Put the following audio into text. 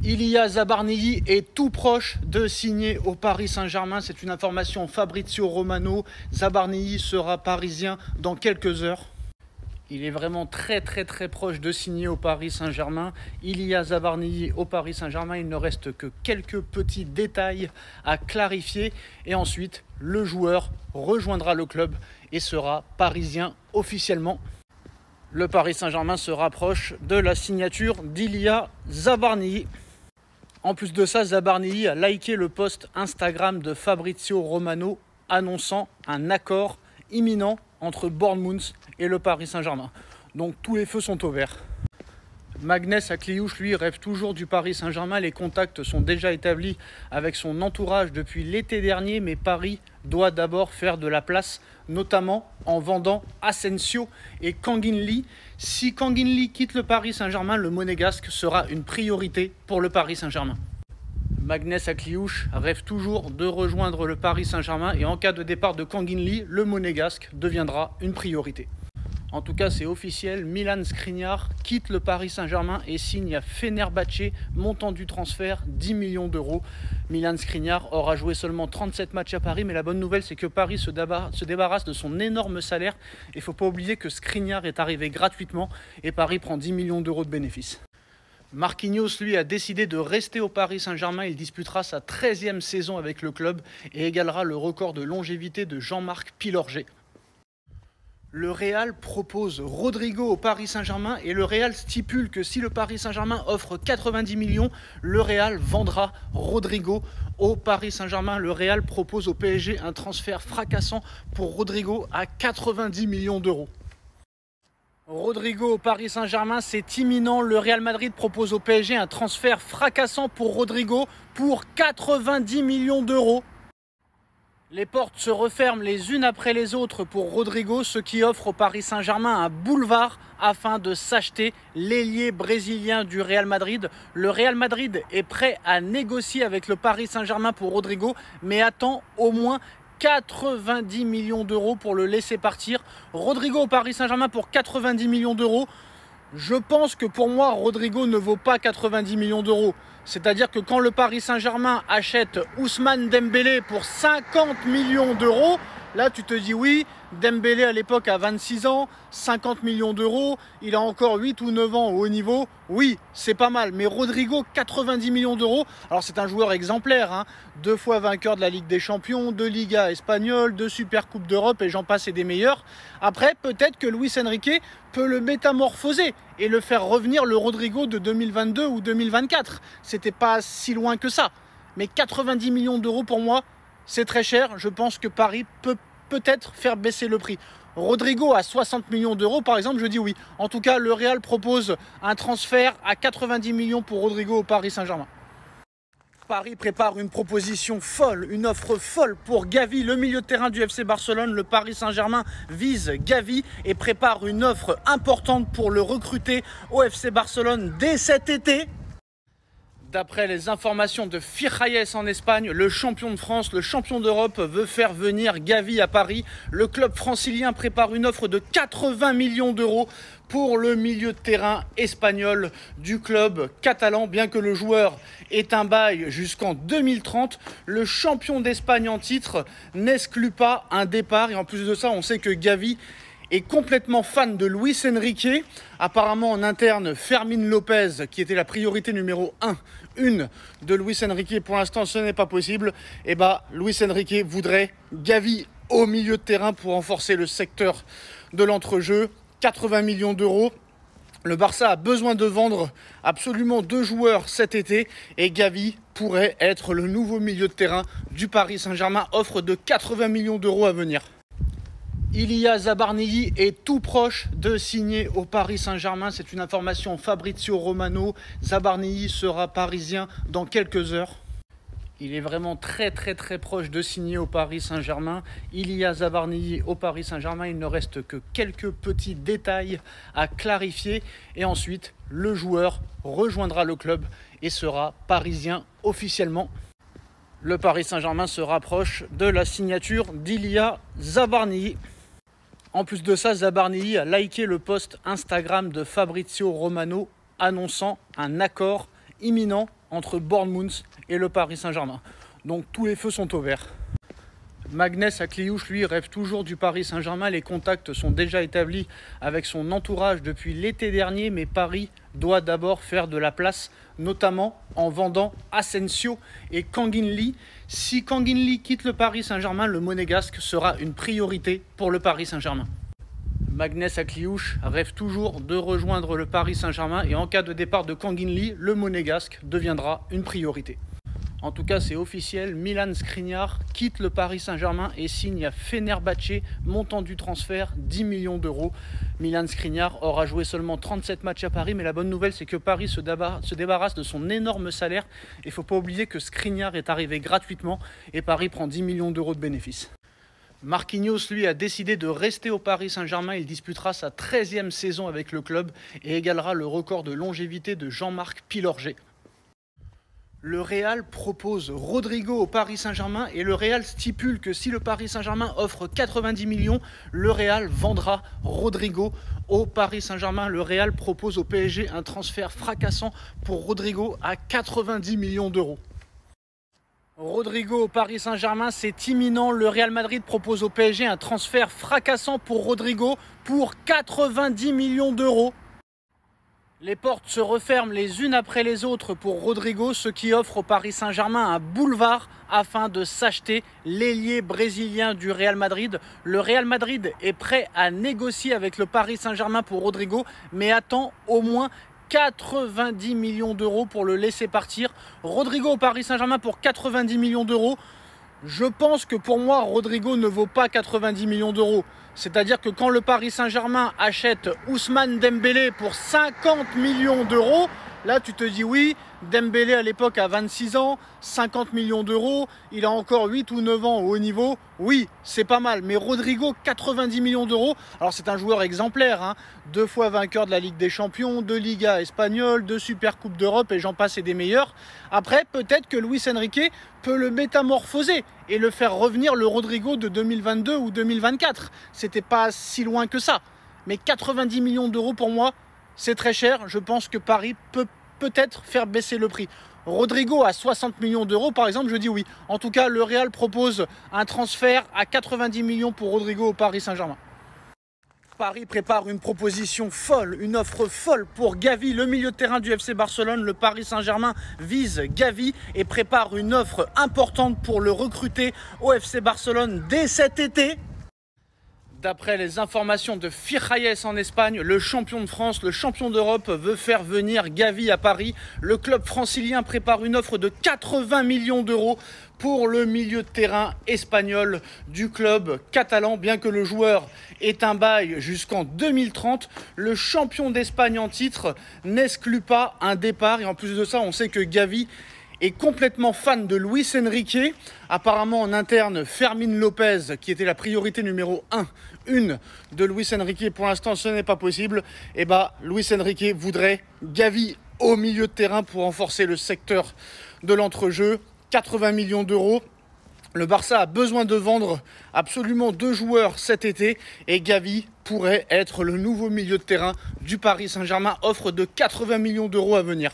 Ilia Zabarnyi est tout proche de signer au Paris Saint-Germain. C'est une information Fabrizio Romano. Zabarnyi sera parisien dans quelques heures. Il est vraiment très proche de signer au Paris Saint-Germain. Ilia Zabarnyi au Paris Saint-Germain. Il ne reste que quelques petits détails à clarifier. Et ensuite, le joueur rejoindra le club et sera parisien officiellement. Le Paris Saint-Germain se rapproche de la signature d'Ilia Zabarnyi. En plus de ça, Zabarnyi a liké le post Instagram de Fabrizio Romano annonçant un accord imminent entre Bournemouth et le Paris Saint-Germain. Donc tous les feux sont au vert. Magnès Akliouche, lui, rêve toujours du Paris Saint-Germain. Les contacts sont déjà établis avec son entourage depuis l'été dernier, mais Paris doit d'abord faire de la place, notamment en vendant Asensio et Kangin Lee. Si Kangin Lee quitte le Paris Saint-Germain, le Monégasque sera une priorité pour le Paris Saint-Germain. Magnès Akliouche rêve toujours de rejoindre le Paris Saint-Germain et en cas de départ de Kangin Lee, le Monégasque deviendra une priorité. En tout cas, c'est officiel, Milan Skriniar quitte le Paris Saint-Germain et signe à Fenerbahçe, montant du transfert 10 millions d'euros. Milan Skriniar aura joué seulement 37 matchs à Paris, mais la bonne nouvelle, c'est que Paris se débarrasse de son énorme salaire. Il ne faut pas oublier que Skriniar est arrivé gratuitement et Paris prend 10 millions d'euros de bénéfices. Marquinhos, lui, a décidé de rester au Paris Saint-Germain. Il disputera sa 13e saison avec le club et égalera le record de longévité de Jean-Marc Pilorget. Le Real propose Rodrigo au Paris Saint-Germain et le Real stipule que si le Paris Saint-Germain offre 90 millions, le Real vendra Rodrigo au Paris Saint-Germain. Le Real propose au PSG un transfert fracassant pour Rodrigo à 90 millions d'euros. Rodrigo au Paris Saint-Germain, c'est imminent. Le Real Madrid propose au PSG un transfert fracassant pour Rodrigo pour 90 millions d'euros. Les portes se referment les unes après les autres pour Rodrigo, ce qui offre au Paris Saint-Germain un boulevard afin de s'acheter l'ailier brésilien du Real Madrid. Le Real Madrid est prêt à négocier avec le Paris Saint-Germain pour Rodrigo, mais attend au moins 90 millions d'euros pour le laisser partir. Rodrigo au Paris Saint-Germain pour 90 millions d'euros. Je pense que pour moi, Rodrigo ne vaut pas 90 millions d'euros. C'est-à-dire que quand le Paris Saint-Germain achète Ousmane Dembélé pour 50 millions d'euros, là tu te dis oui, Dembélé à l'époque a 26 ans, 50 millions d'euros, il a encore 8 ou 9 ans au haut niveau, oui, c'est pas mal. Mais Rodrigo, 90 millions d'euros, alors c'est un joueur exemplaire, hein, 2 fois vainqueur de la Ligue des Champions, 2 Ligas espagnoles, 2 Super Coupes d'Europe et j'en passe et des meilleurs. Après, peut-être que Luis Enrique peut le métamorphoser et le faire revenir le Rodrigo de 2022 ou 2024. C'était pas si loin que ça. Mais 90 millions d'euros pour moi, c'est très cher. Je pense que Paris peut peut-être faire baisser le prix. Rodrigo à 60 millions d'euros, par exemple, je dis oui. En tout cas, le Real propose un transfert à 90 millions pour Rodrigo au Paris Saint-Germain. Paris prépare une proposition folle, une offre folle pour Gavi, le milieu de terrain du FC Barcelone. Le Paris Saint-Germain vise Gavi et prépare une offre importante pour le recruter au FC Barcelone dès cet été. D'après les informations de Fichailles en Espagne, le champion de France, le champion d'Europe veut faire venir Gavi à Paris. Le club francilien prépare une offre de 80 millions d'euros pour le milieu de terrain espagnol du club catalan. Bien que le joueur ait un bail jusqu'en 2030, le champion d'Espagne en titre n'exclut pas un départ. Et en plus de ça, on sait que Gavi est complètement fan de Luis Enrique. Apparemment en interne, Fermin Lopez, qui était la priorité numéro 1 de Luis Enrique, pour l'instant ce n'est pas possible. Et Luis Enrique voudrait Gavi au milieu de terrain pour renforcer le secteur de l'entrejeu. 80 millions d'euros. Le Barça a besoin de vendre absolument 2 joueurs cet été et Gavi pourrait être le nouveau milieu de terrain du Paris Saint-Germain. Offre de 80 millions d'euros à venir. Ilia Zabarnyi est tout proche de signer au Paris Saint-Germain. C'est une information Fabrizio Romano. Zabarnyi sera parisien dans quelques heures. Il est vraiment très proche de signer au Paris Saint-Germain. Ilia Zabarnyi au Paris Saint-Germain. Il ne reste que quelques petits détails à clarifier. Et ensuite, le joueur rejoindra le club et sera parisien officiellement. Le Paris Saint-Germain se rapproche de la signature d'Ilia Zabarnyi. En plus de ça, Zabarnyi a liké le post Instagram de Fabrizio Romano annonçant un accord imminent entre Bournemouth et le Paris Saint-Germain. Donc tous les feux sont au vert. Magnès Akliouche, lui, rêve toujours du Paris Saint-Germain. Les contacts sont déjà établis avec son entourage depuis l'été dernier, mais Paris doit d'abord faire de la place, notamment en vendant Asensio et Kangin Lee. Si Kangin Lee quitte le Paris Saint-Germain, le Monégasque sera une priorité pour le Paris Saint-Germain. Magnès Akliouche rêve toujours de rejoindre le Paris Saint-Germain et en cas de départ de Kangin Lee, le Monégasque deviendra une priorité. En tout cas, c'est officiel, Milan Skriniar quitte le Paris Saint-Germain et signe à Fenerbahçe, montant du transfert 10 millions d'euros. Milan Skriniar aura joué seulement 37 matchs à Paris, mais la bonne nouvelle, c'est que Paris se débarrasse de son énorme salaire. Il ne faut pas oublier que Skriniar est arrivé gratuitement et Paris prend 10 millions d'euros de bénéfices. Marquinhos, lui, a décidé de rester au Paris Saint-Germain. Il disputera sa 13e saison avec le club et égalera le record de longévité de Jean-Marc Pilorget. Le Real propose Rodrigo au Paris Saint-Germain et le Real stipule que si le Paris Saint-Germain offre 90 millions, le Real vendra Rodrigo au Paris Saint-Germain. Le Real propose au PSG un transfert fracassant pour Rodrigo à 90 millions d'euros. Rodrigo au Paris Saint-Germain, c'est imminent. Le Real Madrid propose au PSG un transfert fracassant pour Rodrigo pour 90 millions d'euros. Les portes se referment les unes après les autres pour Rodrigo, ce qui offre au Paris Saint-Germain un boulevard afin de s'acheter l'ailier brésilien du Real Madrid. Le Real Madrid est prêt à négocier avec le Paris Saint-Germain pour Rodrigo, mais attend au moins 90 millions d'euros pour le laisser partir. Rodrigo au Paris Saint-Germain pour 90 millions d'euros. Je pense que pour moi, Rodrigo ne vaut pas 90 millions d'euros. C'est-à-dire que quand le Paris Saint-Germain achète Ousmane Dembélé pour 50 millions d'euros, là tu te dis oui, Dembélé à l'époque a 26 ans, 50 millions d'euros, il a encore 8 ou 9 ans au haut niveau, oui, c'est pas mal. Mais Rodrigo, 90 millions d'euros, alors c'est un joueur exemplaire, hein, 2 fois vainqueur de la Ligue des Champions, 2 Ligas espagnoles, 2 Super Coupes d'Europe et j'en passe et des meilleurs. Après, peut-être que Luis Enrique peut le métamorphoser et le faire revenir le Rodrigo de 2022 ou 2024. C'était pas si loin que ça. Mais 90 millions d'euros pour moi, c'est très cher. Je pense que Paris peut peut-être faire baisser le prix. Rodrigo à 60 millions d'euros, par exemple, je dis oui. En tout cas, le Real propose un transfert à 90 millions pour Rodrigo au Paris Saint-Germain. Paris prépare une proposition folle, une offre folle pour Gavi, le milieu de terrain du FC Barcelone. Le Paris Saint-Germain vise Gavi et prépare une offre importante pour le recruter au FC Barcelone dès cet été. D'après les informations de Firayes en Espagne, le champion de France, le champion d'Europe veut faire venir Gavi à Paris. Le club francilien prépare une offre de 80 millions d'euros pour le milieu de terrain espagnol du club catalan. Bien que le joueur ait un bail jusqu'en 2030, le champion d'Espagne en titre n'exclut pas un départ. Et en plus de ça, on sait que Gavi est complètement fan de Luis Enrique. Apparemment en interne, Fermin Lopez, qui était la priorité numéro 1 de Luis Enrique, pour l'instant ce n'est pas possible. Et Luis Enrique voudrait Gavi au milieu de terrain pour renforcer le secteur de l'entrejeu. 80 millions d'euros. Le Barça a besoin de vendre absolument 2 joueurs cet été et Gavi pourrait être le nouveau milieu de terrain du Paris Saint-Germain. Offre de 80 millions d'euros à venir.